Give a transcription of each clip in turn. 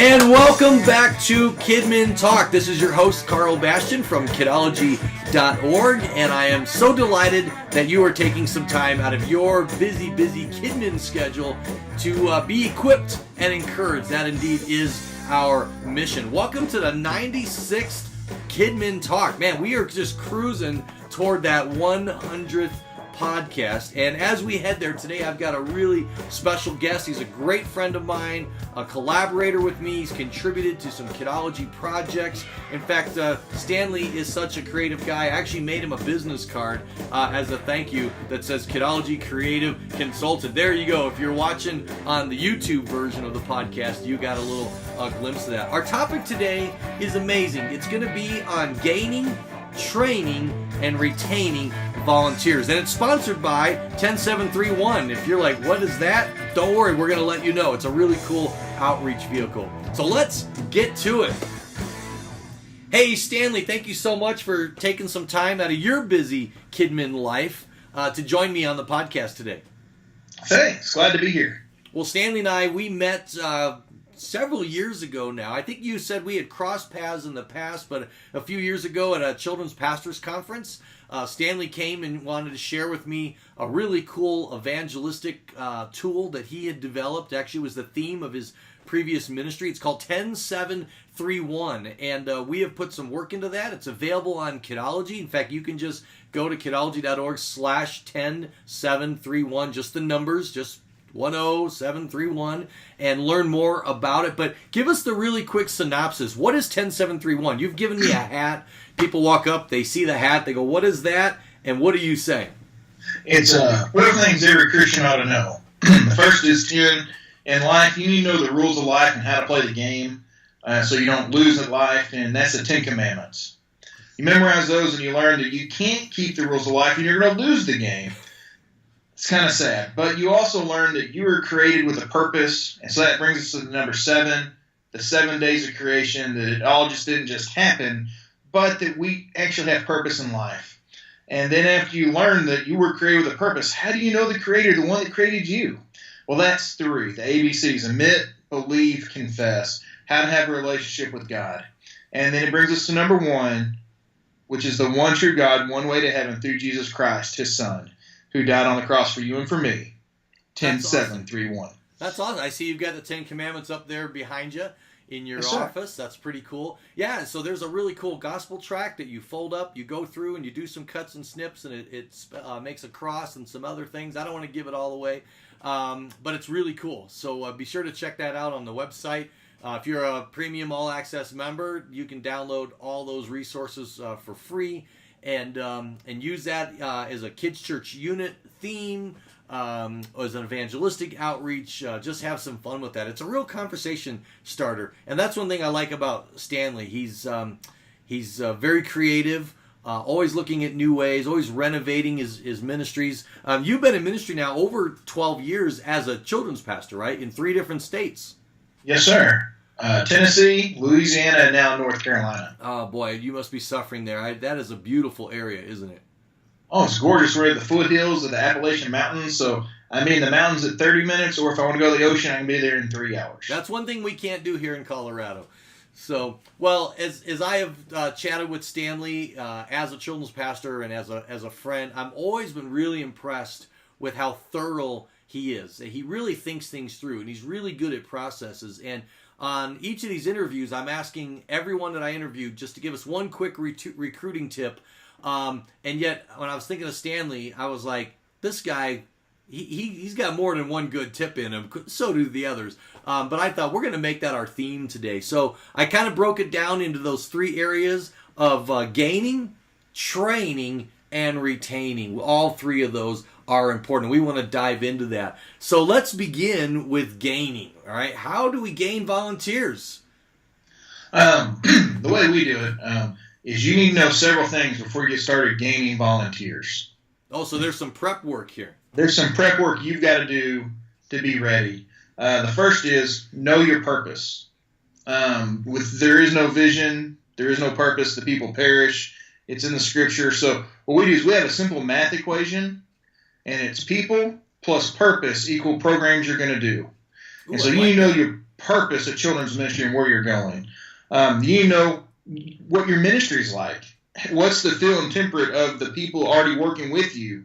And welcome back to Kidmin Talk. This is your host, Karl Bastian from Kidology.org, and I am so delighted that you are taking some time out of your busy Kidmin schedule to be equipped and encouraged. That indeed is our mission. Welcome to the 96th Kidmin Talk. Man, we are just cruising toward that 100th podcast, and as we head there today, I've got a really special guest. He's a great friend of mine, a collaborator with me. He's contributed to some Kidology projects. In fact, Stanley is such a creative guy. I actually made him a business card as a thank you that says Kidology Creative Consultant. There you go. If you're watching on the YouTube version of the podcast, you got a little glimpse of that. Our topic today is amazing. It's going to be on gaining, training, and retaining volunteers, and it's sponsored by 10731. If you're like, what is that? Don't worry, we're going to let you know. It's a really cool outreach vehicle. So let's get to it. Hey Stanley, thank you so much for taking some time out of your busy Kidmin life to join me on the podcast today. Thanks, glad to be here. Well, Stanley and I, we met several years ago now. I think you said we had crossed paths in the past, but a few years ago at a children's pastors conference, Stanley came and wanted to share with me a really cool evangelistic tool that he had developed. Actually, it was the theme of his previous ministry. It's called 10731, and we have put some work into that. It's available on Kidology. In fact, you can just go to kidology.org/10731, just the numbers, just 10731, and learn more about it. But give us the really quick synopsis. What is 10731? You've given me a hat. People walk up, they see the hat, they go, what is that? And what are you saying? It's what are things every Christian ought to know. The first is in life, you need to know the rules of life and how to play the game so you don't lose at life, and that's the 10 Commandments. You memorize those and you learn that you can't keep the rules of life and you're going to lose the game. It's kind of sad. But you also learn that you were created with a purpose, and so that brings us to number 7, the 7 days of creation, that it all just didn't just happen, but that we actually have purpose in life. And then after you learn that you were created with a purpose, how do you know the Creator, the one that created you? Well, that's 3, the ABCs: admit, believe, confess, how to have a relationship with God. And then it brings us to number 1, which is the one true God, one way to heaven through Jesus Christ, His Son, who died on the cross for you and for me. 10731. That's awesome. I see you've got the 10 Commandments up there behind you in your office. That's pretty cool. Yeah, so there's a really cool gospel tract that you fold up, you go through, and you do some cuts and snips, and it makes a cross and some other things. I don't want to give it all away, but it's really cool. So be sure to check that out on the website. If you're a premium all-access member, you can download all those resources for free. And use that as a kids' church unit theme, as an evangelistic outreach. Just have some fun with that. It's a real conversation starter, and that's one thing I like about Stanley. He's very creative, always looking at new ways, always renovating his ministries. You've been in ministry now over 12 years as a children's pastor, right? In 3 different states. Yes, sir. Tennessee, Louisiana, and now North Carolina. Oh, boy, you must be suffering there. That is a beautiful area, isn't it? Oh, it's gorgeous. We're at the foothills of the Appalachian Mountains, so I'm in the mountains at 30 minutes, or if I want to go to the ocean, I can be there in 3 hours. That's one thing we can't do here in Colorado. So, well, as I have chatted with Stanley as a children's pastor and as a friend, I've always been really impressed with how thorough he is. He really thinks things through, and he's really good at processes. And on each of these interviews, I'm asking everyone that I interviewed just to give us one quick recruiting tip. And yet, when I was thinking of Stanley, I was like, this guy, he's got more than one good tip in him. So do the others. But I thought we're going to make that our theme today. So I kind of broke it down into those 3 areas of gaining, training, and retaining. All 3 of those are important. We want to dive into that. So let's begin with gaining. All right, how do we gain volunteers? The way we do it is you need to know several things before you get started gaining volunteers. Oh, so there's some prep work here. There's some prep work you've got to do to be ready. The first is know your purpose. There is no vision, there is no purpose, the people perish. It's in the scripture. So what we do is we have a simple math equation, and it's people plus purpose equal programs you're going to do. And so you know your purpose at children's ministry and where you're going. You know what your ministry is like. What's the feel and temperate of the people already working with you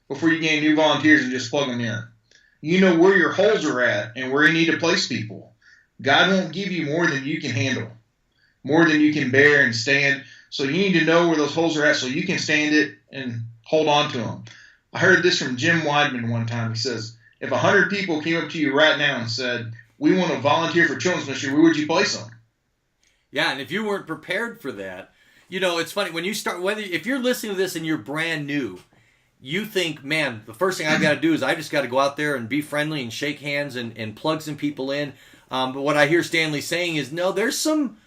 before you gain new volunteers and just plug them in. You know where your holes are at and where you need to place people. God won't give you more than you can handle, more than you can bear and stand. So you need to know where those holes are at so you can stand it and hold on to them. I heard this from Jim Weidman one time. He says, if 100 people came up to you right now and said, we want to volunteer for children's ministry, where would you place them? Yeah, and if you weren't prepared for that, you know, it's funny, when you start, if you're listening to this and you're brand new, you think, man, the first thing I've got to do is I just got to go out there and be friendly and shake hands and plug some people in. But what I hear Stanley saying is, no, there's some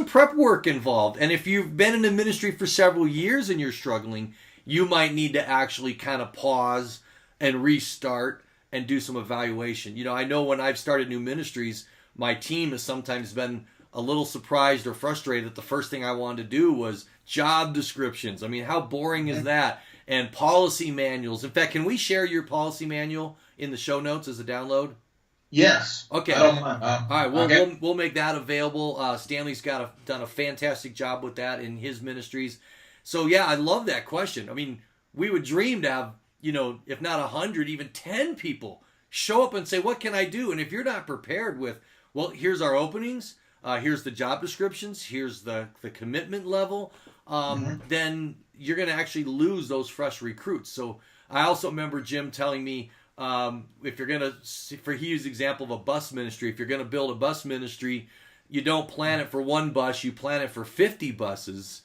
prep work involved. And if you've been in the ministry for several years and you're struggling, you might need to actually kind of pause and restart and do some evaluation. You know, I know when I've started new ministries, my team has sometimes been a little surprised or frustrated that the first thing I wanted to do was job descriptions. I mean, how boring is that? And policy manuals. In fact, can we share your policy manual in the show notes as a download? Yes. Okay. I don't mind. All right. Well, okay. we'll make that available. Stanley's done a fantastic job with that in his ministries. So yeah, I love that question. I mean, we would dream to have, you know, if not 100, even 10 people show up and say, "What can I do?" And if you're not prepared with, well, here's our openings, here's the job descriptions, here's the commitment level, then you're going to actually lose those fresh recruits. So I also remember Jim telling me, if you're going to, he used the example of a bus ministry, if you're going to build a bus ministry, you don't plan it for one bus, you plan it for 50 buses,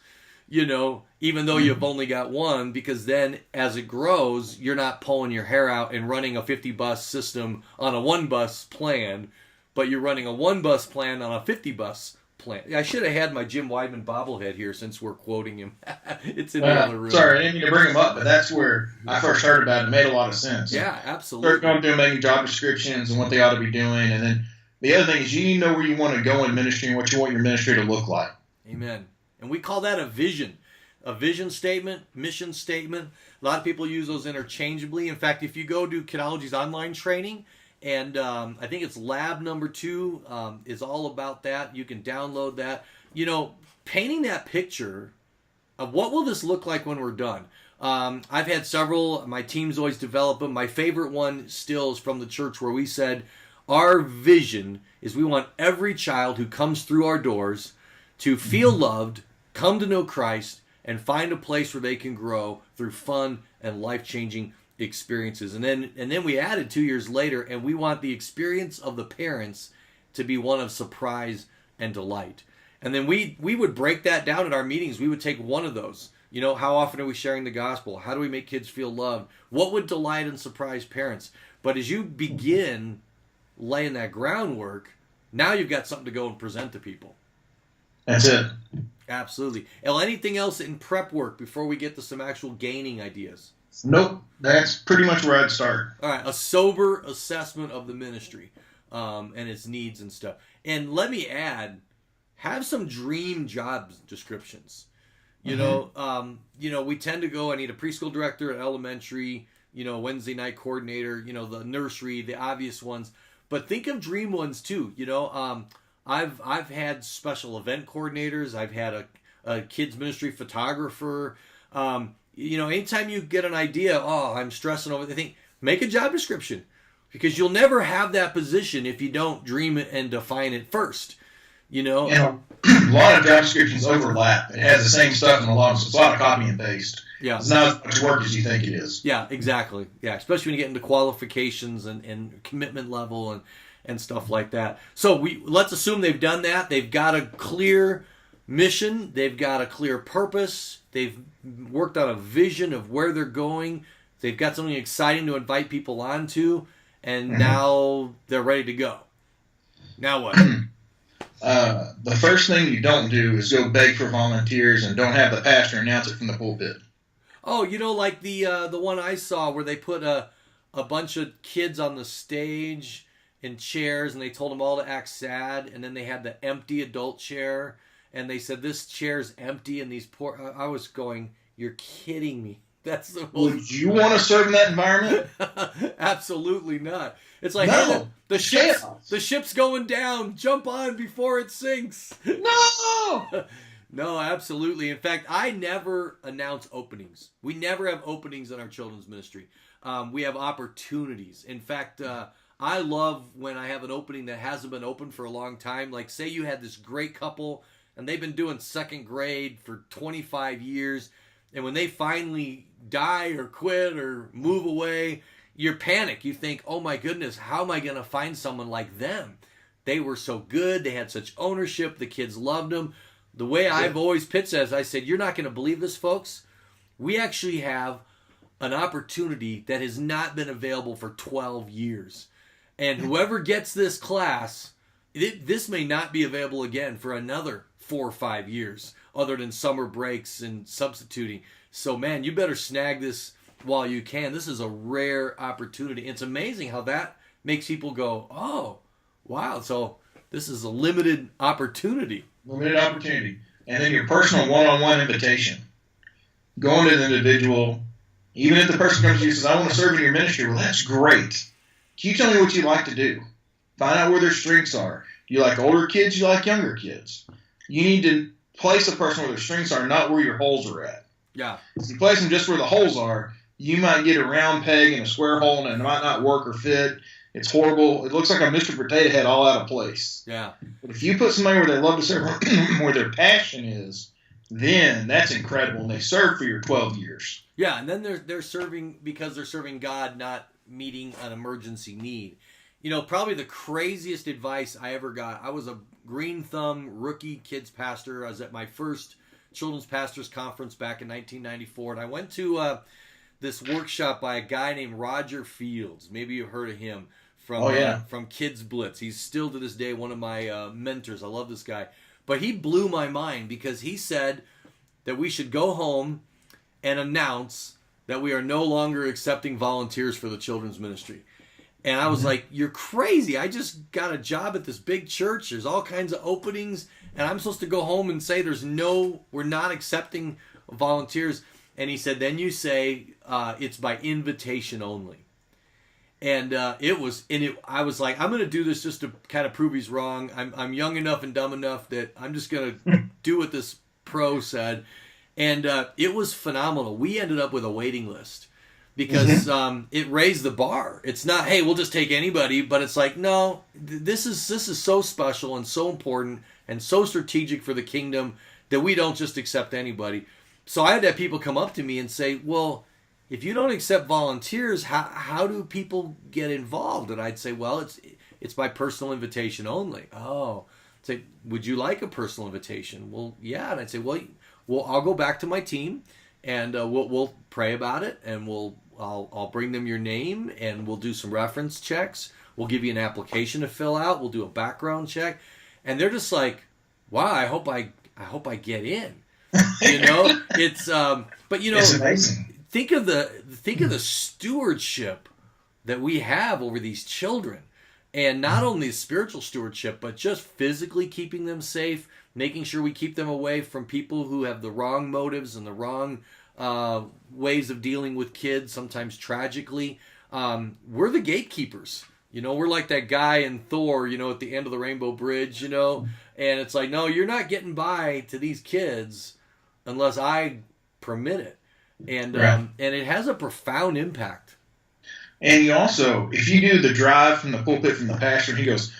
you know, even though you've only got one, because then as it grows, you're not pulling your hair out and running a 50 bus system on a one bus plan, but you're running a one bus plan on a 50 bus plan. I should have had my Jim Weidman bobblehead here since we're quoting him. It's in the other room. Sorry, I didn't mean to bring him up, but that's where I first heard about it. It made a lot of sense. Yeah, absolutely. Start going through and making job descriptions and what they ought to be doing. And then the other thing is you need to know where you want to go in ministry and what you want your ministry to look like. Amen. And we call that a vision. A vision statement, mission statement. A lot of people use those interchangeably. In fact, if you go to Kidology's online training, and I think it's lab number 2 is all about that. You can download that. You know, painting that picture of what will this look like when we're done. I've had several. My teams always develop them. My favorite one still is from the church where we said, our vision is we want every child who comes through our doors to feel loved, come to know Christ, and find a place where they can grow through fun and life-changing experiences. And then we added 2 years later, and we want the experience of the parents to be one of surprise and delight. And then we would break that down in our meetings. We would take one of those. You know, how often are we sharing the gospel? How do we make kids feel loved? What would delight and surprise parents? But as you begin laying that groundwork, now you've got something to go and present to people. That's it. Absolutely. El, anything else in prep work before we get to some actual gaining ideas? Nope. That's pretty much where I'd start. All right. A sober assessment of the ministry and its needs and stuff. And let me add, have some dream job descriptions. You know, we tend to go, I need a preschool director, an elementary, Wednesday night coordinator, the nursery, the obvious ones. But think of dream ones too. I've had special event coordinators. I've had a kids ministry photographer. Anytime you get an idea, I'm stressing over the thing, make a job description, because you'll never have that position if you don't dream it and define it first. A lot of job descriptions overlap. It has the same stuff in a lot, so it's a lot of copy and paste. Yeah. It's not as much work as you think it is. Yeah, exactly. Yeah, especially when you get into qualifications and commitment level and stuff like that. So let's assume they've done that. They've got a clear mission. They've got a clear purpose. They've worked on a vision of where they're going. They've got something exciting to invite people onto, and now they're ready to go. Now what? The first thing you don't do is go beg for volunteers and don't have the pastor announce it from the pulpit. Oh, like the one I saw where they put a bunch of kids on the stage in chairs, and they told them all to act sad, and then they had the empty adult chair, and they said, this chair's empty, and these poor... I was going, you're kidding me. That's the Would you want to serve in that environment? Absolutely not. It's like, No. hey, the ship's going down. Jump on before it sinks. No. No, absolutely. In fact, I never announce openings. We never have openings in our children's ministry. We have opportunities. In fact, I love when I have an opening that hasn't been open for a long time. Like, say you had this great couple, and they've been doing second grade for 25 years, and when they finally die or quit or move away, you panic. You think, oh my goodness, how am I going to find someone like them? They were so good. They had such ownership. The kids loved them. The way I've always pitched it, I said, you're not going to believe this, folks. We actually have an opportunity that has not been available for 12 years. And whoever gets this class, this may not be available again for another 4 or 5 years, other than summer breaks and substituting. So, man, you better snag this while you can. This is a rare opportunity. It's amazing how that makes people go, oh, wow. So this is a limited opportunity. Limited opportunity. And then your personal one-on-one invitation. Going to the individual, even if the person comes to you and says, I want to serve in your ministry, well, that's great. Can you tell me what you like to do? Find out where their strengths are. Do you like older kids? Do you like younger kids? You need to place a person where their strengths are, not where your holes are at. Yeah. If you place them just where the holes are, you might get a round peg in a square hole and it might not work or fit. It's horrible. It looks like a Mr. Potato Head all out of place. Yeah. But if you put somebody where they love to serve, where their passion is, then that's incredible. And they serve for your 12 years. Yeah, and then they're serving because they're serving God, not meeting an emergency need. You know, probably the craziest advice I ever got. I was a green thumb rookie kids pastor. I was at my first children's pastors conference back in 1994, and I went to this workshop by a guy named Roger Fields. Maybe you've heard of him from Kids Blitz. He's still to this day one of my mentors. I love this guy. But he blew my mind because he said that we should go home and announce that we are no longer accepting volunteers for the children's ministry. And I was like, you're crazy. I just got a job at this big church. There's all kinds of openings. And I'm supposed to go home and say we're not accepting volunteers. And he said, then you say it's by invitation only. And I was like, I'm going to do this just to kind of prove he's wrong. I'm young enough and dumb enough that I'm just going to do what this pro said. And it was phenomenal. We ended up with a waiting list because it raised the bar. It's not, hey, we'll just take anybody, but it's like, no, this is so special and so important and so strategic for the kingdom that we don't just accept anybody. So I had to have people come up to me and say, well, if you don't accept volunteers, how do people get involved? And I'd say, well, it's by personal invitation only. Oh, I'd say, would you like a personal invitation? Well, yeah. And I'd say, well, I'll go back to my team and we'll pray about it, and I'll bring them your name, and we'll do some reference checks. We'll give you an application to fill out. We'll do a background check, and they're just like, wow, I hope I get in. You know, it's but you know, it's amazing. Think of the stewardship that we have over these children, and not only spiritual stewardship, but just physically keeping them safe, making sure we keep them away from people who have the wrong motives and the wrong ways of dealing with kids, sometimes tragically. We're the gatekeepers. You know, we're like that guy in Thor, you know, at the end of the Rainbow Bridge, you know, and it's like, no, you're not getting by to these kids unless I permit it. And and it has a profound impact. And you also, if you do the drive from the pulpit from the pastor, and he goes,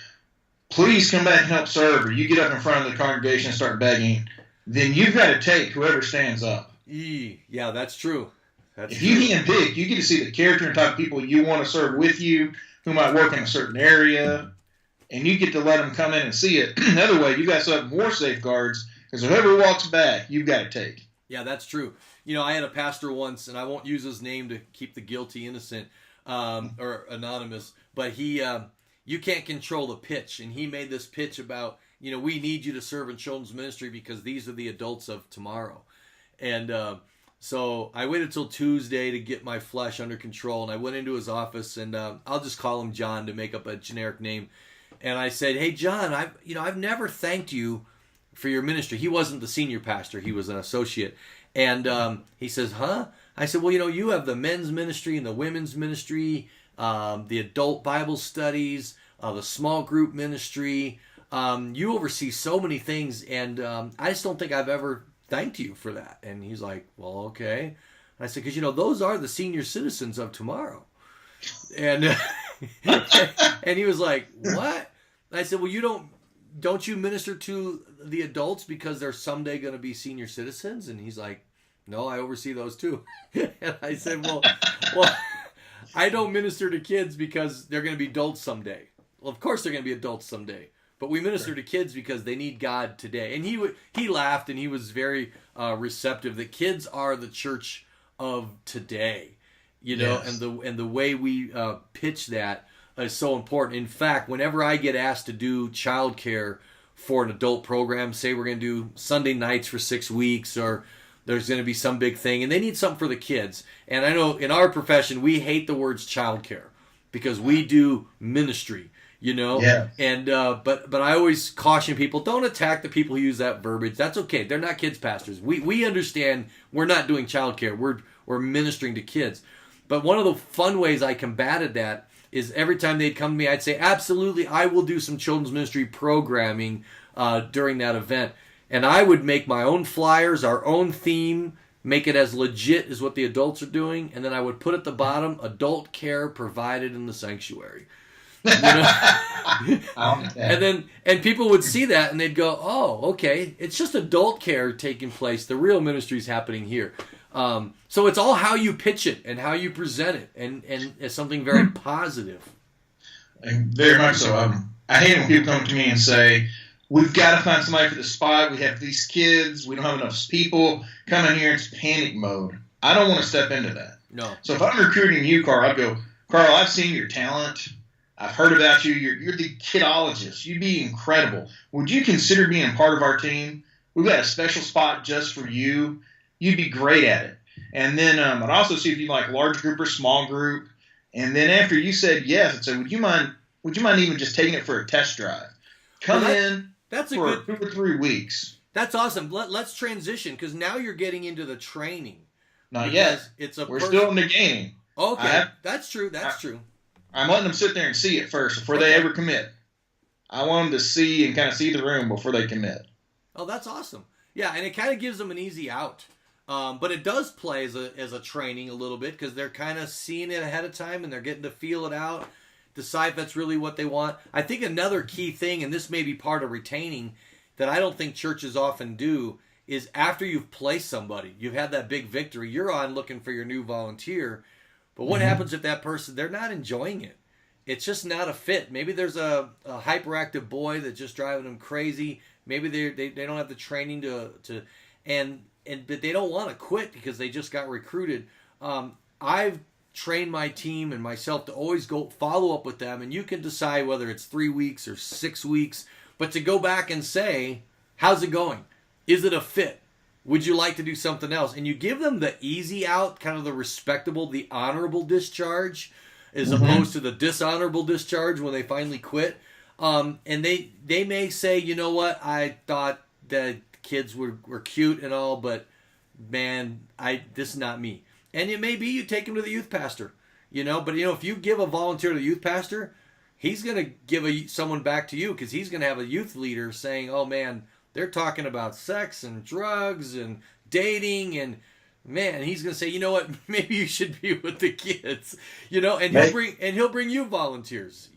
please come back and help serve, or you get up in front of the congregation and start begging, then you've got to take whoever stands up. Yeah, that's true. If you handpick, you get to see the character and type of people you want to serve with you, who might work in a certain area, and you get to let them come in and see it. Another way, you got to set up more safeguards, because whoever walks back, you've got to take. Yeah, that's true. You know, I had a pastor once, and I won't use his name to keep the guilty innocent or anonymous, but you can't control the pitch, and he made this pitch about, you know, we need you to serve in children's ministry because these are the adults of tomorrow. And so I waited till Tuesday to get my flesh under control, and I went into his office, and I'll just call him John to make up a generic name. And I said, hey, John, I've never thanked you for your ministry. He wasn't the senior pastor. He was an associate. And he says, huh? I said, well, you have the men's ministry and the women's ministry, the adult Bible studies, the small group ministry. You oversee so many things, and I just don't think I've ever thanked you for that. And he's like, well, okay. And I said, because, those are the senior citizens of tomorrow. And and he was like, what? And I said, well, don't you minister to the adults because they're someday going to be senior citizens? And he's like, no, I oversee those too. And I said, well, I don't minister to kids because they're going to be adults someday. Well, of course they're going to be adults someday. But we minister to kids because they need God today. And he laughed, and he was very receptive that kids are the church of today. Yes. And the way we pitch that is so important. In fact, whenever I get asked to do childcare for an adult program, say we're going to do Sunday nights for 6 weeks, or there's going to be some big thing, and they need something for the kids. And I know in our profession, we hate the words childcare because we do ministry, Yeah. And but I always caution people, don't attack the people who use that verbiage. That's okay. They're not kids pastors. We understand we're not doing childcare. We're ministering to kids. But one of the fun ways I combated that is every time they'd come to me, I'd say, absolutely, I will do some children's ministry programming during that event. And I would make my own flyers, our own theme, make it as legit as what the adults are doing, and then I would put at the bottom, adult care provided in the sanctuary. And people would see that and they'd go, oh, okay, it's just adult care taking place. The real ministry is happening here. So it's all how you pitch it and how you present it, and it's something very positive. And very much so. I hate when people come to me and say, we've got to find somebody for the spot. We have these kids. We don't have enough people. Come in here. It's panic mode. I don't want to step into that. No. So if I'm recruiting you, Karl, I'd go, Karl, I've seen your talent. I've heard about you. You're the kidologist. You'd be incredible. Would you consider being part of our team? We've got a special spot just for you. You'd be great at it. And then I'd also see if you like large group or small group. And then after you said yes, I'd say, would you mind even just taking it for a test drive? Come in for 2 or 3 weeks. That's awesome. Let's transition, because now you're getting into the training. Not yet. We're still in the game. Okay, that's true. That's true. I'm letting them sit there and see it first before they ever commit. I want them to see and kind of see the room before they commit. Oh, that's awesome. Yeah, and it kind of gives them an easy out. But it does play as a training a little bit, because they're kind of seeing it ahead of time and they're getting to feel it out, decide if that's really what they want. I think another key thing, and this may be part of retaining, that I don't think churches often do, is after you've placed somebody, you've had that big victory, you're on looking for your new volunteer. But what happens if that person, they're not enjoying it? It's just not a fit. Maybe there's a hyperactive boy that's just driving them crazy. Maybe they don't have the training but they don't want to quit because they just got recruited. I've trained my team and myself to always go follow up with them, and you can decide whether it's 3 weeks or 6 weeks, but to go back and say, how's it going? Is it a fit? Would you like to do something else? And you give them the easy out, kind of the respectable, the honorable discharge, as opposed to the dishonorable discharge when they finally quit. And they may say, you know what, I thought that kids were cute and all, but man, this is not me. And it may be you take them to the youth pastor, but if you give a volunteer to the youth pastor, he's going to give someone back to you, because he's going to have a youth leader saying, oh man, they're talking about sex and drugs and dating, and man, he's going to say, you know what, maybe you should be with the kids, and he'll bring you volunteers,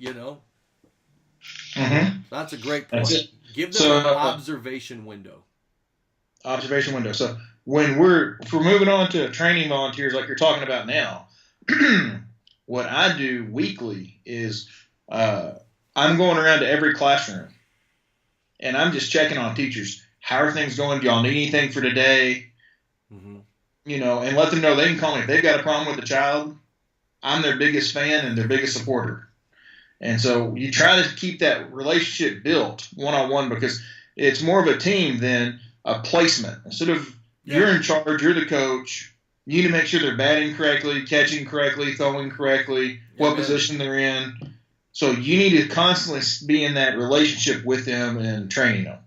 That's a great point. Give them an observation window. Observation window. So if we're moving on to training volunteers like you're talking about now, what I do weekly is I'm going around to every classroom, and I'm just checking on teachers. How are things going? Do y'all need anything for today? And let them know they can call me if they've got a problem with a child. I'm their biggest fan and their biggest supporter. And so you try to keep that relationship built one-on-one, because it's more of a team than a placement. Instead of you're in charge, you're the coach, you need to make sure they're batting correctly, catching correctly, throwing correctly, what position they're in. So you need to constantly be in that relationship with them and training them.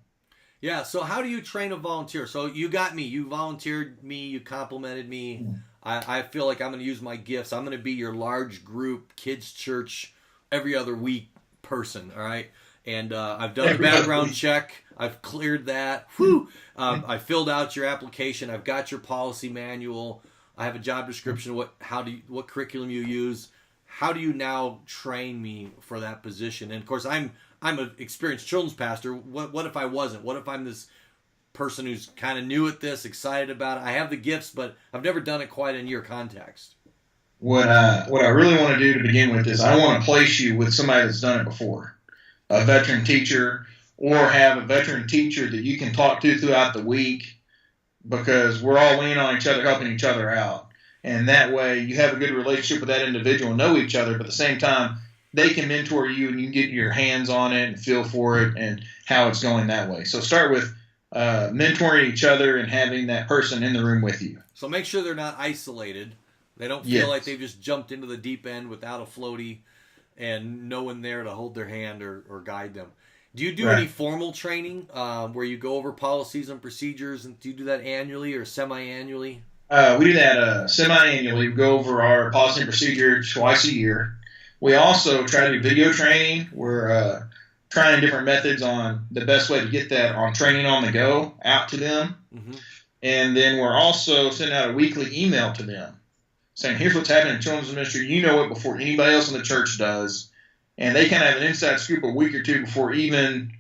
Yeah. So how do you train a volunteer? So you got me. You volunteered me. You complimented me. I feel like I'm going to use my gifts. I'm going to be your large group kids church every other week person, all right? And I've done the background check. I've cleared that. Whew. I filled out your application. I've got your policy manual. I have a job description of what curriculum you use. How do you now train me for that position? And of course, I'm an experienced children's pastor. What if I wasn't? What if I'm this person who's kind of new at this, excited about it? I have the gifts, but I've never done it quite in your context. What I really want to do to begin with is I want to place you with somebody that's done it before, a veteran teacher, or have a veteran teacher that you can talk to throughout the week, because we're all leaning on each other, helping each other out. And that way you have a good relationship with that individual, know each other, but at the same time, they can mentor you and you can get your hands on it and feel for it and how it's going that way. So start with mentoring each other and having that person in the room with you. So make sure they're not isolated. They don't feel like they've just jumped into the deep end without a floaty and no one there to hold their hand or guide them. Do you do any formal training where you go over policies and procedures? And do you do that annually or semi-annually? We do that semi-annually. We go over our policy and procedure twice a year. We also try to do video training. We're trying different methods on the best way to get that on training on the go out to them. Mm-hmm. And then we're also sending out a weekly email to them saying, here's what's happening in children's ministry. You know it before anybody else in the church does. And they kind of have an inside scoop a week or two before even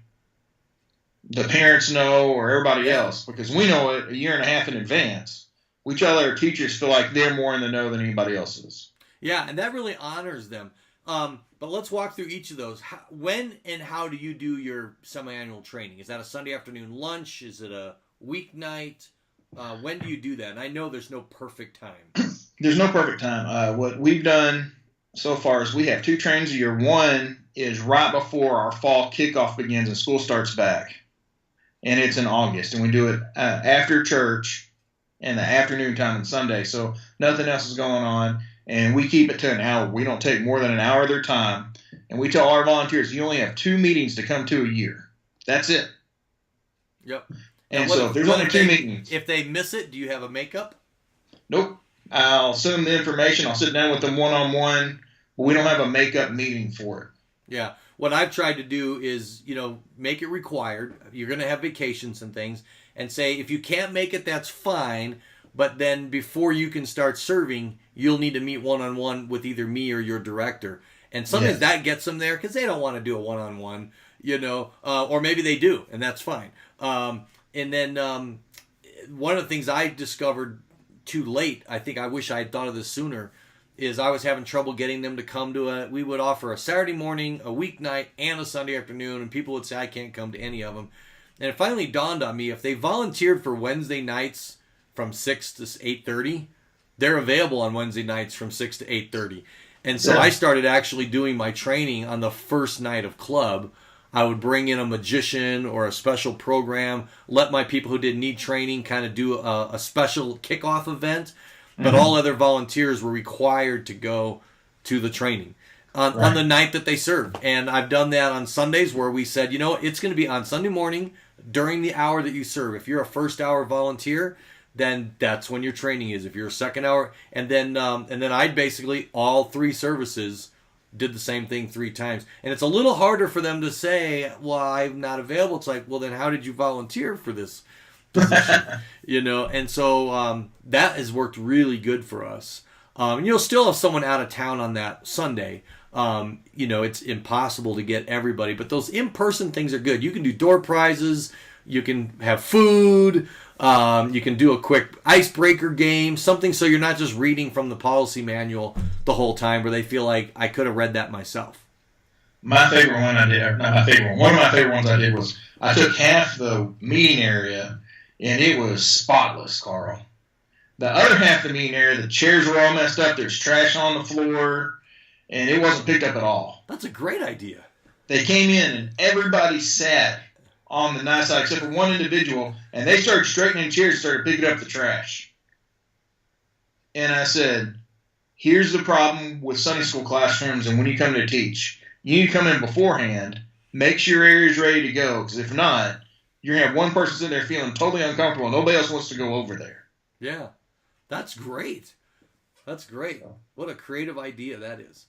the parents know or everybody else, because we know it a year and a half in advance. We tell our teachers feel like they're more in the know than anybody else is. Yeah, and that really honors them. But let's walk through each of those. When and how do you do your semi-annual training? Is that a Sunday afternoon lunch? Is it a weeknight? When do you do that? And I know there's no perfect time. There's no perfect time. What we've done so far is we have 2 trainings a year. One is right before our fall kickoff begins and school starts back. And it's in August. And we do it after church in the afternoon time on Sunday. So nothing else is going on. And we keep it to an hour. We don't take more than an hour of their time. And we tell our volunteers, you only have 2 meetings to come to a year. That's it. Yep. And so there's only 2 meetings. If they miss it, do you have a makeup? Nope. I'll send them the information. I'll sit down with them one-on-one. But we don't have a makeup meeting for it. Yeah. What I've tried to do is, make it required. You're going to have vacations and things. And say, if you can't make it, that's fine. But then before you can start serving, you'll need to meet one-on-one with either me or your director. And sometimes that gets them there because they don't want to do a one-on-one, or maybe they do, and that's fine. And then one of the things I discovered too late, I think I wish I had thought of this sooner, is I was having trouble getting them to come to we would offer a Saturday morning, a weeknight, and a Sunday afternoon, and people would say I can't come to any of them. And it finally dawned on me, if they volunteered for Wednesday nights from 6 to 8:30, they're available on Wednesday nights from 6 to 8:30. And so I started actually doing my training on the first night of club. I would bring in a magician or a special program, let my people who didn't need training kind of do a special kickoff event, but all other volunteers were required to go to the training on the night that they served. And I've done that on Sundays where we said, it's going to be on Sunday morning during the hour that you serve. If you're a first hour volunteer, then that's when your training is. If you're a second hour, and then I'd basically all 3 services did the same thing 3 times. And it's a little harder for them to say, well, I'm not available. It's like, well, then how did you volunteer for this position? And so that has worked really good for us. You'll still have someone out of town on that Sunday. It's impossible to get everybody, but those in-person things are good. You can do door prizes. You can have food. You can do a quick icebreaker game, something so you're not just reading from the policy manual the whole time where they feel like I could have read that myself. My favorite one I did, not my favorite one, one of my favorite ones I did was I took half the meeting area and it was spotless, Carl. The other half of the meeting area, the chairs were all messed up, there's trash on the floor, and it wasn't picked up at all. That's a great idea. They came in and everybody sat on the nice side except for one individual, and they started straightening chairs and started picking up the trash. And I said, here's the problem with Sunday school classrooms and when you come to teach. You need to come in beforehand, make sure your area is ready to go, because if not, you're going to have one person sitting there feeling totally uncomfortable and nobody else wants to go over there. Yeah, that's great. That's great. What a creative idea that is.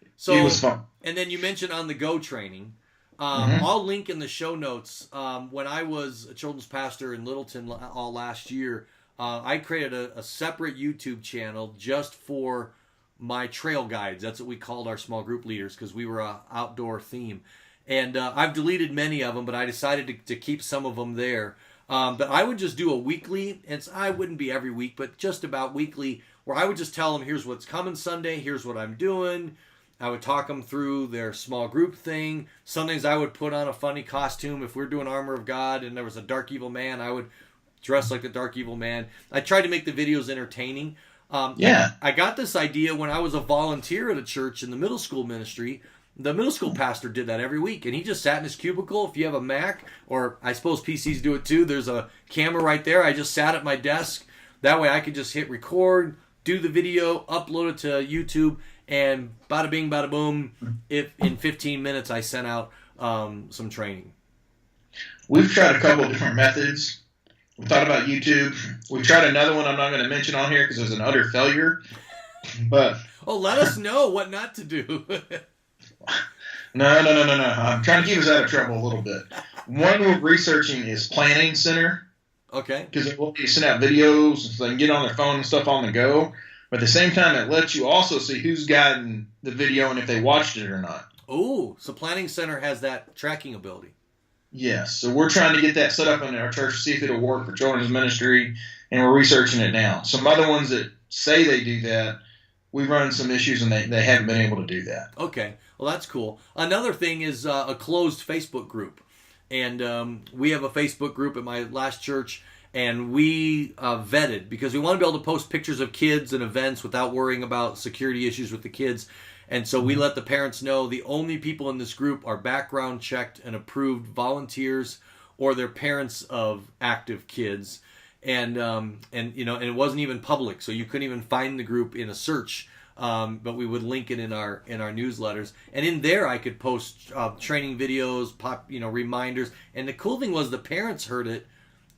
It So, was fun. and then you mentioned on the go training. Mm-hmm. I'll link in the show notes. When I was a children's pastor in Littleton all last year, I created a separate YouTube channel just for my trail guides. That's what we called our small group leaders because we were an outdoor theme. And I've deleted many of them, but I decided to keep some of them there. But I would just do a weekly, and I wouldn't be every week, but just about weekly, where I would just tell them, here's what's coming Sunday, here's what I'm doing. I would talk them through their small group thing. Sometimes I would put on a funny costume. If we're doing Armor of God and there was a dark evil man, I would dress like the dark evil man. I tried to make the videos entertaining. I got this idea when I was a volunteer at a church in the middle school ministry. The middle school pastor did that every week, and he just sat in his cubicle. If you have a Mac, or I suppose PCs do it too, there's a camera right there. I just sat at my desk. That way I could just hit record, do the video, upload it to YouTube, and bada bing, bada boom, if in 15 minutes I sent out some training. We've tried a couple of different methods. We thought about YouTube. We tried another one I'm not going to mention on here because it was an utter failure. But let us know what not to do. No. I'm trying to keep us out of trouble a little bit. One we're researching is Planning Center. Okay. Because it will send out videos so they can get on their phone and stuff on the go. But at the same time, it lets you also see who's gotten the video and if they watched it or not. Oh, so Planning Center has that tracking ability. Yes. So we're trying to get that set up in our church to see if it'll work for children's ministry, and we're researching it now. Some other ones that say they do that, we've run some issues and they haven't been able to do that. Okay. Well, that's cool. Another thing is a closed Facebook group. And we have a Facebook group at my last church, and we vetted because we want to be able to post pictures of kids and events without worrying about security issues with the kids. And so we let the parents know the only people in this group are background checked and approved volunteers or their parents of active kids. And it wasn't even public, so you couldn't even find the group in a search. But we would link it in our newsletters, and in there I could post training videos, reminders. And the cool thing was the parents heard it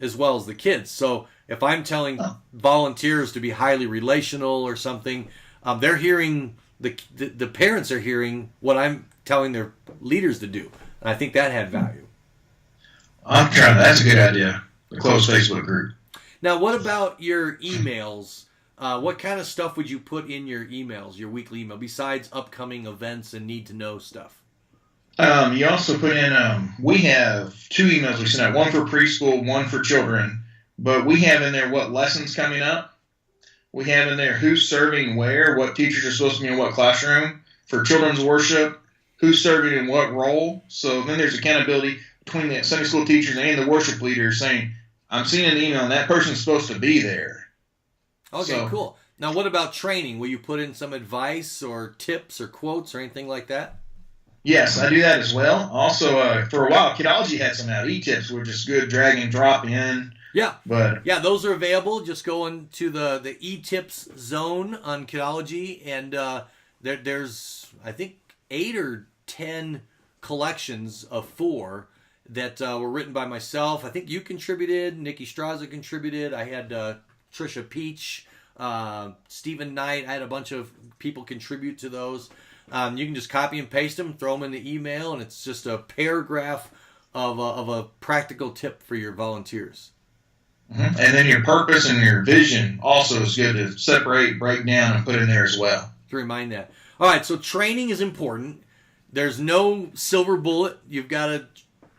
as well as the kids. So if I'm telling volunteers to be highly relational or something, they're hearing the parents are hearing what I'm telling their leaders to do, and I think that had value. I'm trying. That's a good idea. The closed Facebook group. Now, what about your emails? What kind of stuff would you put in your emails, your weekly email, besides upcoming events and need-to-know stuff? You also put in, we have 2 emails we send out, one for preschool, one for children, but we have in there what lessons coming up. We have in there who's serving where, what teachers are supposed to be in what classroom. For children's worship, who's serving in what role. So then there's accountability between the Sunday school teachers and the worship leaders saying, I'm seeing an email and that person's supposed to be there. Okay, cool. Now, what about training? Will you put in some advice or tips or quotes or anything like that? Yes, I do that as well. Also, for a while, Kidology had some out. E-tips were just good, drag and drop in. Yeah, but those are available. Just go into the e-tips zone on Kidology, and there's I think 8 or 10 collections of 4 that were written by myself. I think you contributed, Nikki Straza contributed. I had Trisha Peach, Stephen Knight. I had a bunch of people contribute to those. You can just copy and paste them, throw them in the email, and it's just a paragraph of a practical tip for your volunteers. Mm-hmm. And then your purpose and your vision also is good to separate, break down, and put in there as well. To remind that. All right, so training is important. There's no silver bullet. You've got to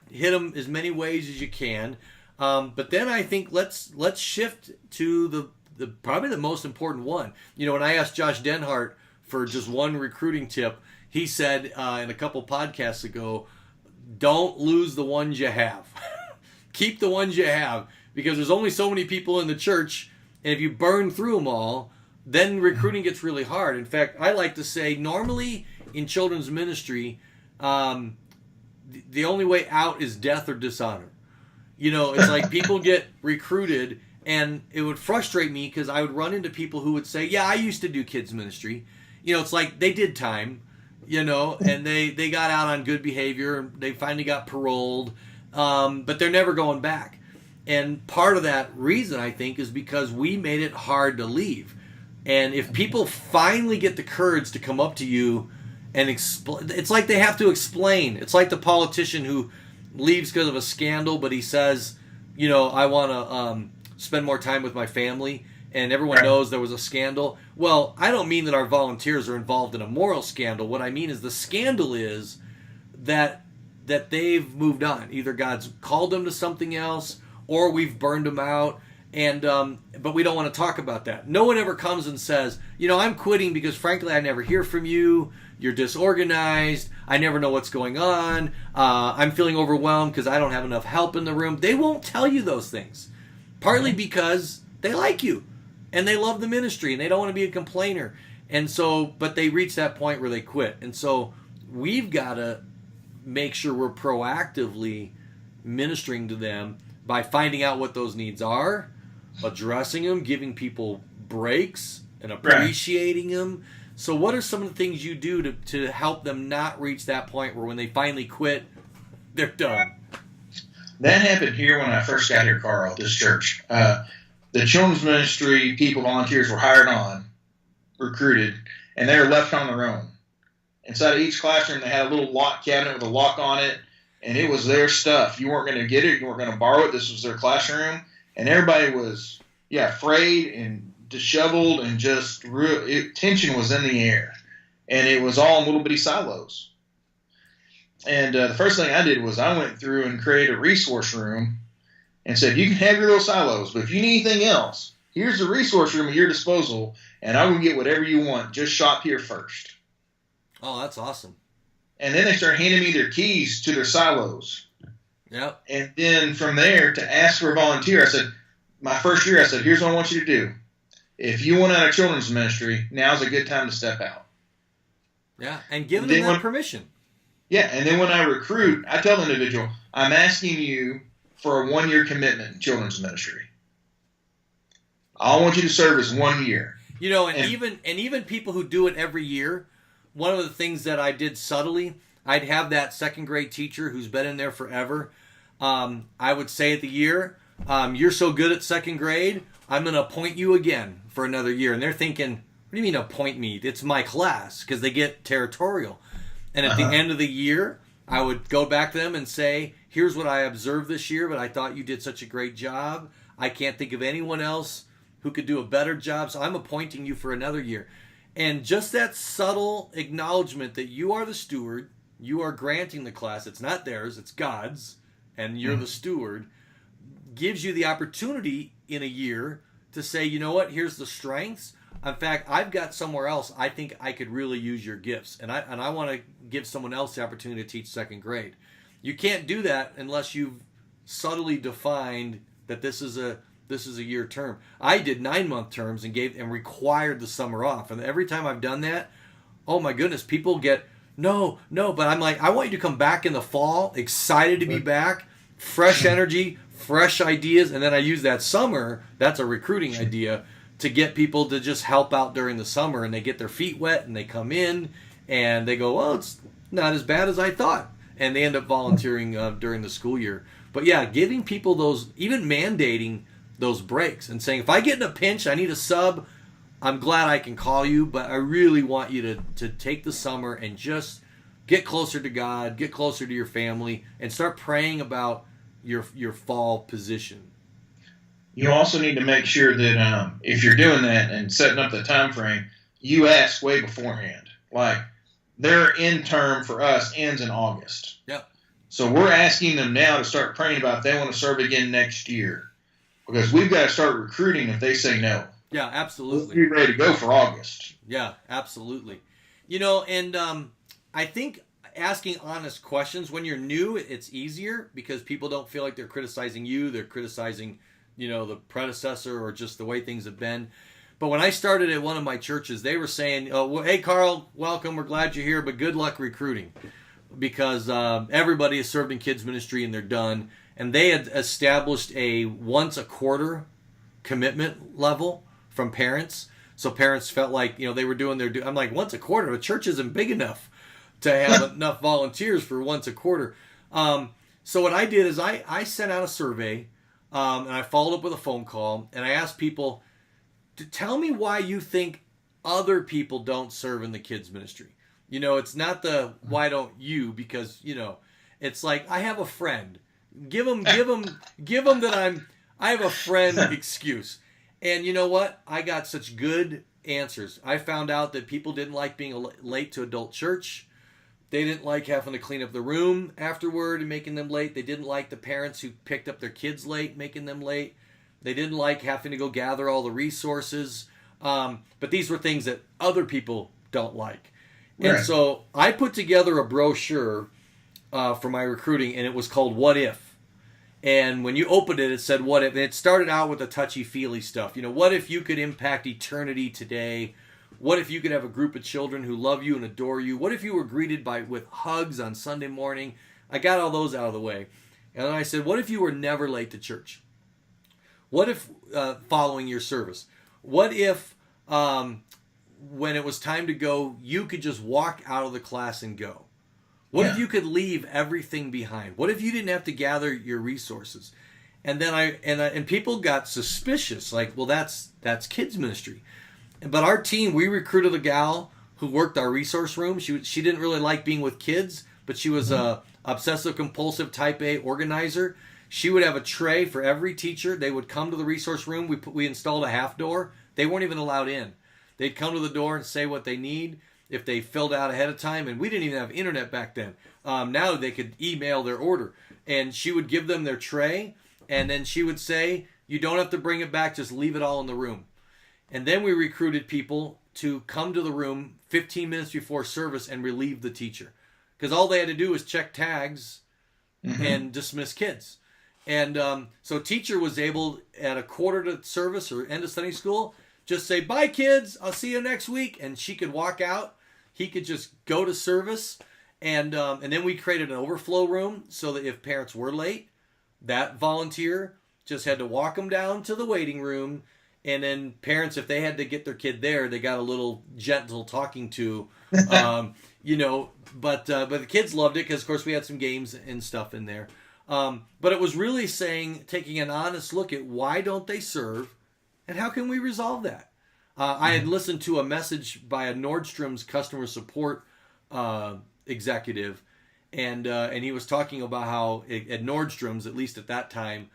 hit them as many ways as you can. But then I think let's shift to the probably the most important one. When I asked Josh Denhart for just one recruiting tip, he said in a couple podcasts ago, don't lose the ones you have. Keep the ones you have, because there's only so many people in the church, and if you burn through them all, then recruiting gets really hard. In fact, I like to say normally in children's ministry, the only way out is death or dishonor. It's like people get recruited, and it would frustrate me because I would run into people who would say, yeah, I used to do kids ministry. It's like they did time, and they got out on good behavior. They finally got paroled, but they're never going back. And part of that reason, I think, is because we made it hard to leave. And if people finally get the courage to come up to you and explain, it's like they have to explain. It's like the politician who leaves because of a scandal, but he says, I want to spend more time with my family, and everyone knows there was a scandal. Well, I don't mean that our volunteers are involved in a moral scandal. What I mean is the scandal is that they've moved on. Either God's called them to something else, or we've burned them out. And but we don't want to talk about that. No one ever comes and says, I'm quitting because frankly I never hear from you. You're disorganized. I never know what's going on. I'm feeling overwhelmed because I don't have enough help in the room. They won't tell you those things. Partly because they like you and they love the ministry and they don't want to be a complainer. And so, but they reach that point where they quit. And so we've got to make sure we're proactively ministering to them by finding out what those needs are, addressing them, giving people breaks, and appreciating them. So what are some of the things you do to help them not reach that point where when they finally quit, they're done? That happened here when I first got here, Carl, this church. The children's ministry people, volunteers, were hired on, recruited, and they were left on their own. Inside of each classroom, they had a little lock cabinet with a lock on it, and it was their stuff. You weren't going to get it. You weren't going to borrow it. This was their classroom. And everybody was, afraid and disheveled, and just tension was in the air. And it was all in little bitty silos. And the first thing I did was I went through and created a resource room and said, you can have your little silos, but if you need anything else, here's the resource room at your disposal, and I will get whatever you want. Just shop here first. Oh, that's awesome. And then they started handing me their keys to their silos. Yep. And then from there, to ask for a volunteer, I said, my first year, I said, here's what I want you to do. If you want out of children's ministry, now's a good time to step out. Yeah, and give them that permission. Yeah, and then when I recruit, I tell the individual, I'm asking you for a 1-year commitment in children's ministry. I want you to serve as 1 year. Even people who do it every year, one of the things that I did subtly, I'd have that second grade teacher who's been in there forever. I would say at the year, you're so good at second grade, I'm going to appoint you again for another year. And they're thinking, what do you mean appoint me? It's my class, because they get territorial. And at the end of the year, I would go back to them and say, here's what I observed this year, but I thought you did such a great job. I can't think of anyone else who could do a better job, so I'm appointing you for another year. And just that subtle acknowledgement that you are the steward, you are granting the class, it's not theirs, it's God's, and you're the steward, gives you the opportunity in a year to say, you know what, here's the strengths. In fact, I've got somewhere else I think I could really use your gifts, and I want to give someone else the opportunity to teach second grade. You can't do that unless you've subtly defined that this is a year term. I did 9-month terms and required the summer off, and every time I've done that, oh my goodness, people get no, but I'm like, I want you to come back in the fall, excited to be back, fresh energy, fresh ideas, and then I use that summer. That's a recruiting idea, to get people to just help out during the summer, and they get their feet wet and they come in and they go, well, it's not as bad as I thought, and they end up volunteering during the school year. But yeah, giving people those, even mandating those breaks and saying, if I get in a pinch, I need a sub, I'm glad I can call you, but I really want you to take the summer and just get closer to God, get closer to your family, and start praying about your fall position. You also need to make sure that if you're doing that and setting up the time frame, you ask way beforehand. Like, their end term for us ends in August. Yep. So we're asking them now to start praying about if they want to serve again next year, because we've got to start recruiting if they say no. Yeah, absolutely. We'll be ready to go for August. Yeah, absolutely. And I think asking honest questions when you're new, it's easier because people don't feel like they're criticizing you. They're criticizing the predecessor or just the way things have been. But when I started at one of my churches, they were saying, oh, well, hey, Carl, welcome. We're glad you're here, but good luck recruiting, because everybody has served in kids ministry and they're done. And they had established a once a quarter commitment level from parents. So parents felt like, they were doing their I'm like, once a quarter? The church isn't big enough to have enough volunteers for once a quarter. So what I did is I sent out a survey, and I followed up with a phone call, and I asked people, tell me why you think other people don't serve in the kids ministry. It's not the why don't you, because it's like I have a friend. Give them that I have a friend excuse. And you know what? I got such good answers. I found out that people didn't like being late to adult church. They didn't like having to clean up the room afterward and making them late. They didn't like the parents who picked up their kids late, making them late. They didn't like having to go gather all the resources. But these were things that other people don't like. Right. And so I put together a brochure for my recruiting, and it was called What If? And when you opened it, it said, what if? And it started out with the touchy-feely stuff. What if you could impact eternity today? What if you could have a group of children who love you and adore you? What if you were greeted with hugs on Sunday morning? I got all those out of the way. And then I said, what if you were never late to church? What if following your service? What if when it was time to go, you could just walk out of the class and go? What if you could leave everything behind? What if you didn't have to gather your resources? And then and people got suspicious, like, well, that's kids ministry. But our team, we recruited a gal who worked our resource room. She didn't really like being with kids, but she was a obsessive compulsive type A organizer. She would have a tray for every teacher. They would come to the resource room. We installed a half door. They weren't even allowed in. They'd come to the door and say what they need if they filled out ahead of time. And we didn't even have internet back then. Now they could email their order. And she would give them their tray. And then she would say, you don't have to bring it back. Just leave it all in the room. And then we recruited people to come to the room 15 minutes before service and relieve the teacher. Because all they had to do was check tags and dismiss kids. And so teacher was able, at a quarter to service or end of Sunday school, just say, bye, kids. I'll see you next week. And she could walk out. He could just go to service. And then we created an overflow room so that if parents were late, that volunteer just had to walk them down to the waiting room. And then parents, if they had to get their kid there, they got a little gentle talking to, but the kids loved it because, of course, we had some games and stuff in there. But it was really taking an honest look at why don't they serve and how can we resolve that? I had listened to a message by a Nordstrom's customer support executive, and he was talking about how at Nordstrom's, at least at that time,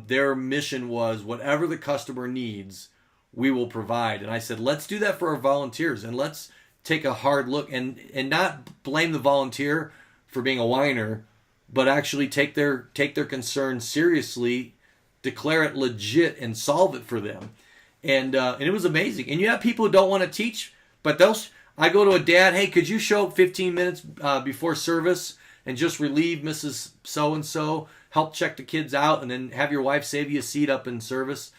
their mission was whatever the customer needs, we will provide. And I said, let's do that for our volunteers, and let's take a hard look and not blame the volunteer for being a whiner, but actually take their concern seriously, declare it legit, and solve it for them. And it was amazing. And you have people who don't want to teach, but I go to a dad, hey, could you show up 15 minutes before service and just relieve Mrs. So-and-so, help check the kids out, and then have your wife save you a seat up in service.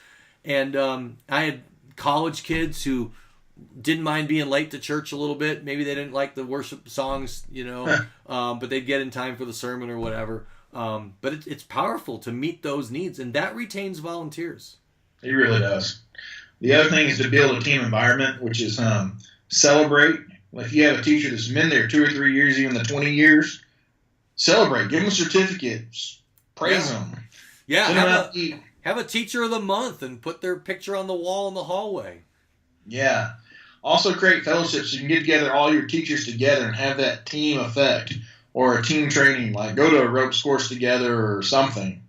And I had college kids who didn't mind being late to church a little bit. Maybe they didn't like the worship songs, but they'd get in time for the sermon or whatever. But it's powerful to meet those needs, and that retains volunteers. It really does. The other thing is to build a team environment, which is celebrate. If you have a teacher that's been there 2 or 3 years, even the 20 years, celebrate. Give them certificates. Praise them. Yeah, have a teacher of the month and put their picture on the wall in the hallway. Yeah. Also create fellowships so you can get together, all your teachers together, and have that team effect, or a team training, like go to a ropes course together or something.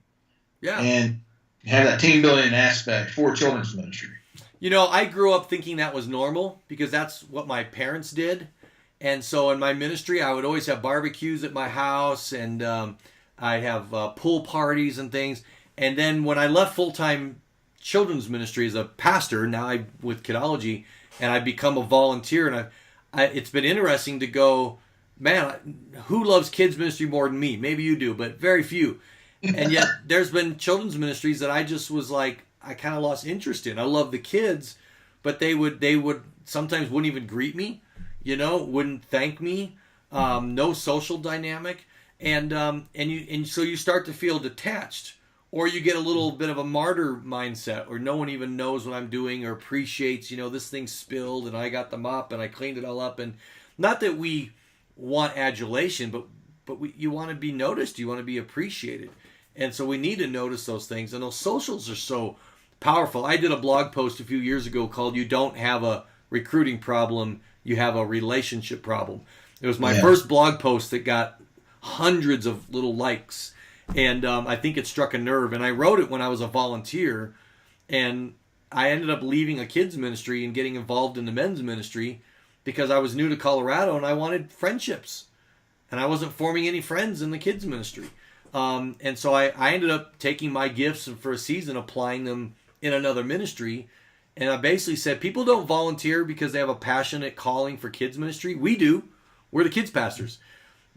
Yeah. And have that team building aspect for children's ministry. I grew up thinking that was normal because that's what my parents did. And so in my ministry, I would always have barbecues at my house, and I'd have pool parties and things. And then when I left full-time children's ministry as a pastor, now I'm with Kidology, and I become a volunteer. And it's been interesting to go, man, who loves kids ministry more than me? Maybe you do, but very few. And yet there's been children's ministries that I just was like, I kind of lost interest in. I love the kids, but they would sometimes wouldn't even greet me, wouldn't thank me, no social dynamic. And so you start to feel detached, or you get a little bit of a martyr mindset, or no one even knows what I'm doing or appreciates, this thing spilled and I got the mop and I cleaned it all up. And not that we want adulation, but you want to be noticed, you want to be appreciated. And so we need to notice those things. And those socials are so Powerful. I did a blog post a few years ago called "You Don't Have a Recruiting Problem, You Have a Relationship Problem." It was my first blog post that got hundreds of little likes, and I think it struck a nerve. And I wrote it when I was a volunteer, and I ended up leaving a kids ministry and getting involved in the men's ministry because I was new to Colorado and I wanted friendships, and I wasn't forming any friends in the kids ministry. And so I ended up taking my gifts and for a season applying them in another ministry. And I basically said, people don't volunteer because they have a passionate calling for kids ministry. We do. We're the kids pastors.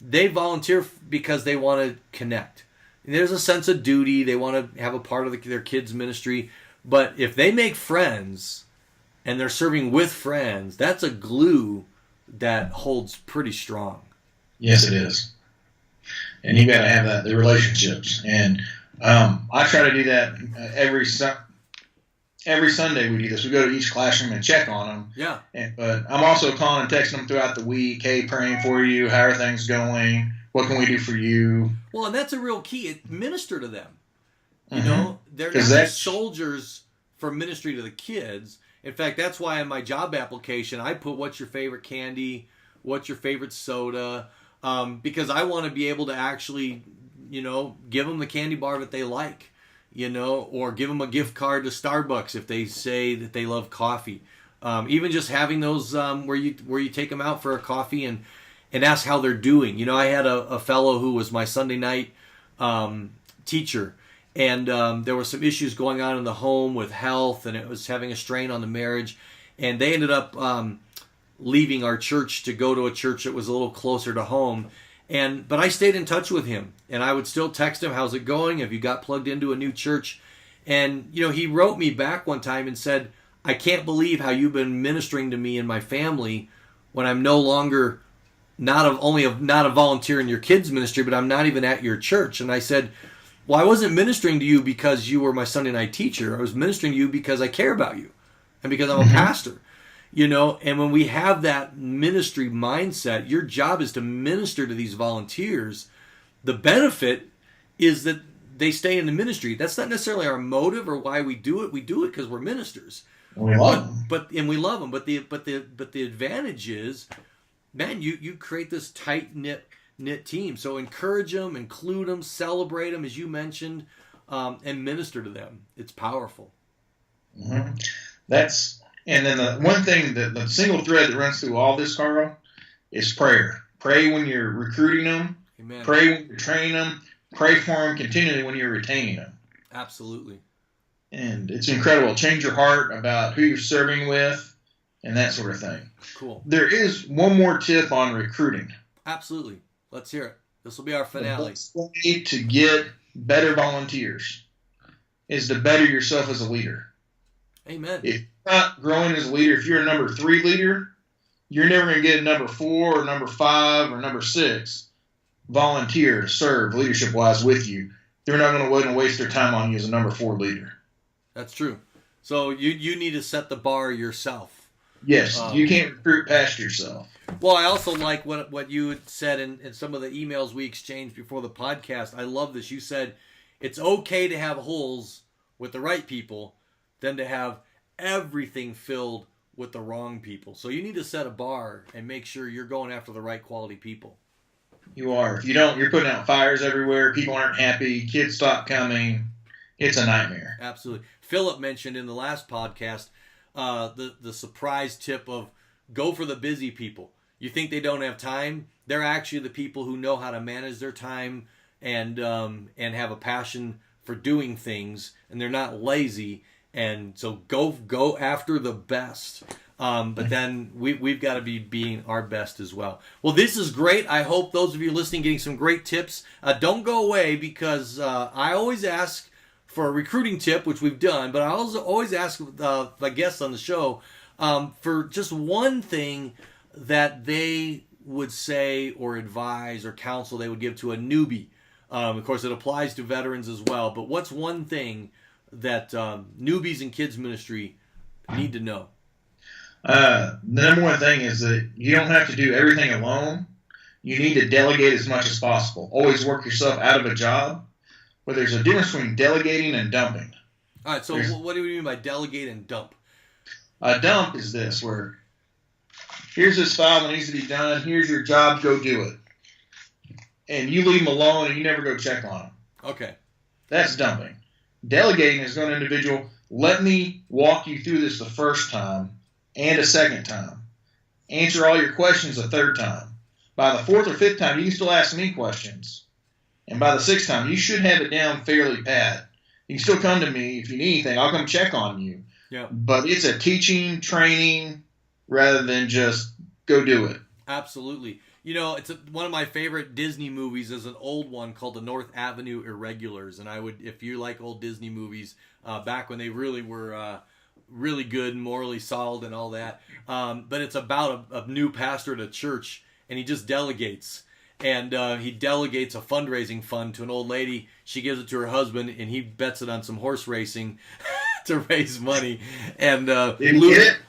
They volunteer because they want to connect. And there's a sense of duty. They want to have a part of their kids ministry. But if they make friends and they're serving with friends, that's a glue that holds pretty strong. Yes, it is. And you got to have the relationships. And I try to do that every Sunday. We do this. We go to each classroom and check on them. Yeah. But I'm also calling and texting them throughout the week. Hey, praying for you. How are things going? What can we do for you? Well, and that's a real key. Minister to them. You know, they're not just soldiers for ministry to the kids. In fact, that's why in my job application, I put what's your favorite candy, what's your favorite soda, because I want to be able to actually, give them the candy bar that they like, or give them a gift card to Starbucks if they say that they love coffee. Even just having those where you take them out for a coffee and ask how they're doing. I had a fellow who was my Sunday night teacher. And there were some issues going on in the home with health, and it was having a strain on the marriage. And they ended up leaving our church to go to a church that was a little closer to home. But I stayed in touch with him, and I would still text him, how's it going? Have you got plugged into a new church? And, he wrote me back one time and said, I can't believe how you've been ministering to me and my family when I'm no longer not a volunteer in your kids ministry, but I'm not even at your church. And I said, well, I wasn't ministering to you because you were my Sunday night teacher. I was ministering to you because I care about you and because I'm a pastor, and when we have that ministry mindset, your job is to minister to these volunteers. The benefit is that they stay in the ministry. That's not necessarily our motive or why we do it. We do it because we're ministers. We love them. And we love them. But the advantage is, man, you create this tight-knit team. So encourage them, include them, celebrate them, as you mentioned, and minister to them. It's powerful. Mm-hmm. And then the one thing, the single thread that runs through all this, Karl, is prayer. Pray when you're recruiting them. Amen. Pray when you're training them. Pray for them continually when you're retaining them. Absolutely. And it's incredible. Change your heart about who you're serving with and that sort of thing. Cool. There is one more tip on recruiting. Absolutely. Let's hear it. This will be our finale. The best way to get better volunteers is to better yourself as a leader. Amen. If you're not growing as a leader, if you're a number 3 leader, you're never going to get a number 4 or number 5 or number 6 volunteer to serve leadership-wise with you. They're not going to wait and waste their time on you as a number 4 leader. That's true. So you need to set the bar yourself. Yes, you can't recruit past yourself. Well, I also like what you had said in some of the emails we exchanged before the podcast. I love this. You said it's okay to have holes with the right people than to have everything filled with the wrong people. So you need to set a bar and make sure you're going after the right quality people. You are. If you don't, you're putting out fires everywhere. People aren't happy. Kids stop coming. It's a nightmare. Absolutely. Philip mentioned in the last podcast the surprise tip of go for the busy people. You think they don't have time? They're actually the people who know how to manage their time and have a passion for doing things, and they're not lazy. And so go after the best. But then we've got to be being our best as well. Well, this is great. I hope those of you listening getting some great tips. Don't go away because I always ask for a recruiting tip, which we've done, but I also always ask my guests on the show for just one thing that they would say or advise or counsel they would give to a newbie. Of course, it applies to veterans as well, but what's one thing that newbies in kids ministry need to know? The number one thing is that you don't have to do everything alone. You need to delegate as much as possible. Always work yourself out of a job. But there's a difference between delegating and dumping. All right, so what do you mean by delegate and dump? A dump is this, where here's this file that needs to be done, here's your job, go do it. And you leave them alone and you never go check on them. Okay. That's dumping. Delegating is going to individual, let me walk you through this the first time and a second time. Answer all your questions a third time. By the fourth or fifth time, you can still ask me questions. And by the sixth time, you should have it down fairly pat. You can still come to me if you need anything. I'll come check on you. Yeah. But it's a teaching, training, rather than just go do it. Absolutely. You know, it's one of my favorite Disney movies is an old one called The North Avenue Irregulars. And I would, if you like old Disney movies, back when they really were really good and morally solid and all that. But it's about a new pastor at a church, and he just delegates. And he delegates a fundraising fund to an old lady. She gives it to her husband, and he bets it on some horse racing to raise money, and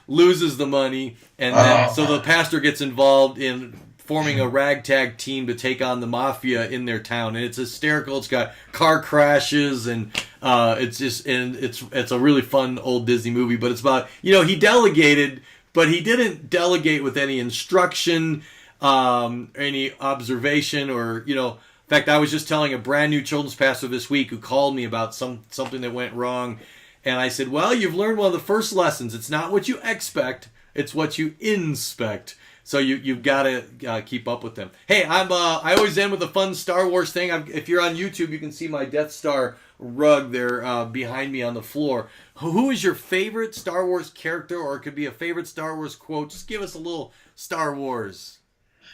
loses the money. And then, so the pastor gets involved in forming a ragtag team to take on the mafia in their town, and it's hysterical. It's got car crashes, and it's a really fun old Disney movie. But it's about, he delegated, but he didn't delegate with any instruction. Any observation or, in fact, I was just telling a brand new children's pastor this week who called me about something that went wrong. And I said, well, you've learned one of the first lessons. It's not what you expect. It's what you inspect. So you've got to keep up with them. Hey, I always end with a fun Star Wars thing. If you're on YouTube, you can see my Death Star rug there behind me on the floor. Who is your favorite Star Wars character, or it could be a favorite Star Wars quote? Just give us a little Star Wars.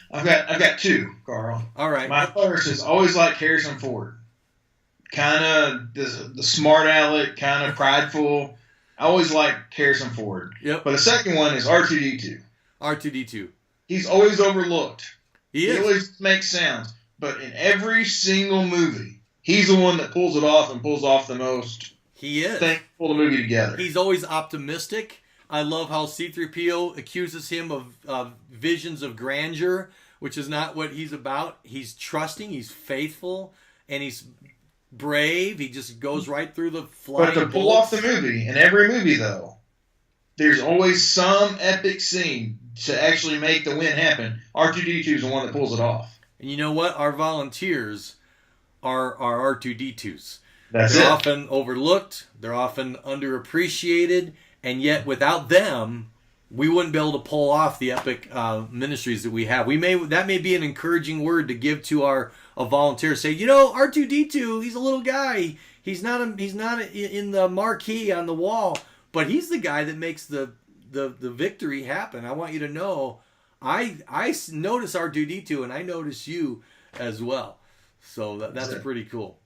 I've got two, Carl. All right. My first is always like Harrison Ford. Kind of the smart aleck, kind of prideful. I always like Harrison Ford. Yep. But the second one is R2-D2. R2-D2. He's always overlooked. He is. He always makes sounds. But in every single movie, he's the one that pulls it off and pulls off the most. He is. Thing to pull the movie together. He's always optimistic. I love how C-3PO accuses him of visions of grandeur, which is not what he's about. He's trusting, he's faithful, and he's brave. He just goes right through the flying But to pull off the movie, in every movie, though, there's always some epic scene to actually make the win happen. R2-D2 is the one that pulls it off. And you know what? Our volunteers are R2-D2s. They're often overlooked. They're often underappreciated. And yet, without them, we wouldn't be able to pull off the epic ministries that we have. That may be an encouraging word to give to our volunteers. Say, R2-D2, he's a little guy. He's not in the marquee on the wall, but he's the guy that makes the victory happen. I want you to know, I notice R2-D2, and I notice you as well. So that's pretty cool.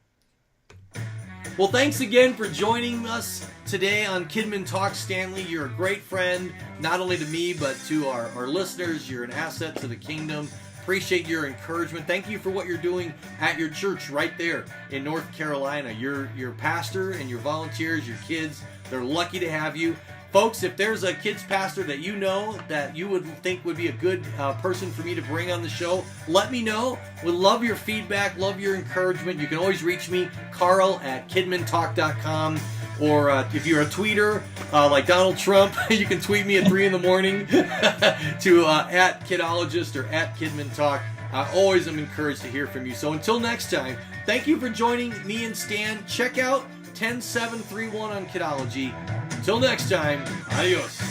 Well, thanks again for joining us today on Kidmin Talk, Stanley. You're a great friend, not only to me, but to our listeners. You're an asset to the kingdom. Appreciate your encouragement. Thank you for what you're doing at your church right there in North Carolina. Your pastor and your volunteers, your kids, they're lucky to have you. Folks, if there's a kids pastor that you know that you would think would be a good person for me to bring on the show, let me know. We'd love your feedback, love your encouragement. You can always reach me, Karl@KidminTalk.com. Or if you're a tweeter like Donald Trump, you can tweet me at 3 in the morning to @Kidologist or @Kidmin Talk. I always am encouraged to hear from you. So until next time, thank you for joining me and Stan. Check out 10731 on Kidology. Until next time, adios.